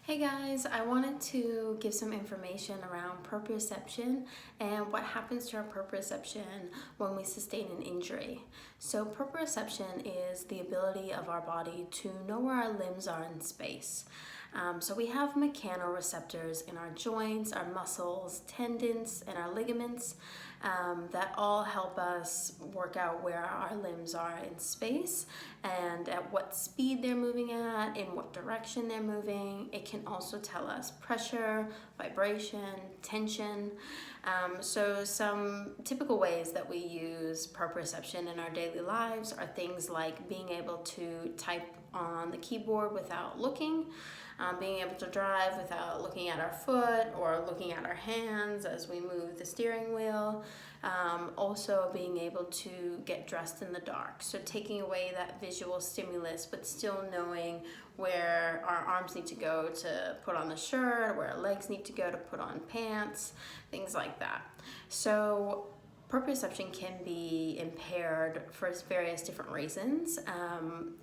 Hey guys, I wanted to give some information around proprioception and what happens to our proprioception when we sustain an injury. So proprioception is the ability of our body to know where our limbs are in space. So we have mechanoreceptors in our joints, our muscles, tendons, and our ligaments that all help us work out where our limbs are in space and at what speed they're moving at, in what direction they're moving. It can also tell us pressure, vibration, tension. So some typical ways that we use proprioception in our daily lives are things like being able to type on the keyboard without looking, being able to drive without looking at our foot or looking at our hands as we move the steering wheel. Also being able to get dressed in the dark. So taking away that visual stimulus, but still knowing where our arms need to go to put on the shirt, where our legs need to go to put on pants, things like that. So proprioception can be impaired for various different reasons.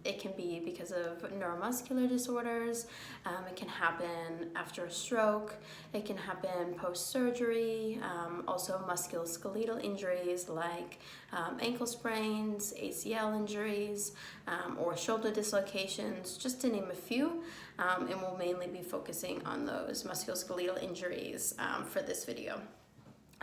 It can be because of neuromuscular disorders. It can happen after a stroke. It can happen post-surgery. Also musculoskeletal injuries like ankle sprains, ACL injuries, or shoulder dislocations, just to name a few. And we'll mainly be focusing on those musculoskeletal injuries for this video.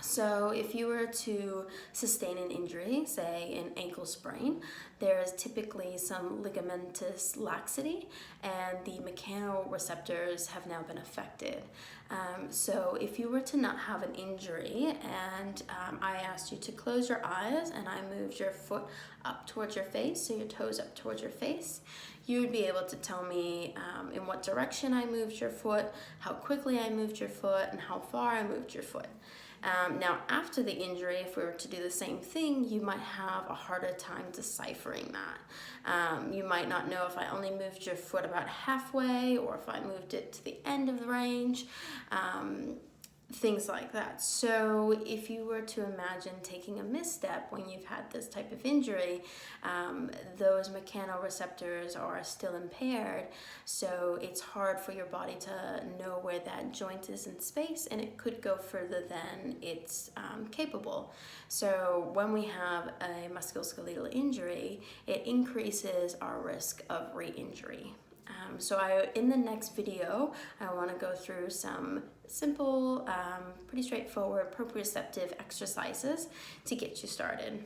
So if you were to sustain an injury, say an ankle sprain, there is typically some ligamentous laxity and the mechanoreceptors have now been affected. So if you were to not have an injury and I asked you to close your eyes and I moved your foot up towards your face, so your toes up towards your face, you would be able to tell me in what direction I moved your foot, how quickly I moved your foot, and how far I moved your foot. Now, after the injury, if we were to do the same thing, you might have a harder time deciphering that. You might not know if I only moved your foot about halfway or if I moved it to the end of the range. Things like that. So if you were to imagine taking a misstep when you've had this type of injury, those mechanoreceptors are still impaired, so it's hard for your body to know where that joint is in space, and it could go further than it's capable. So when we have a musculoskeletal injury, it increases our risk of re-injury. In the next video, I want to go through some simple, pretty straightforward proprioceptive exercises to get you started.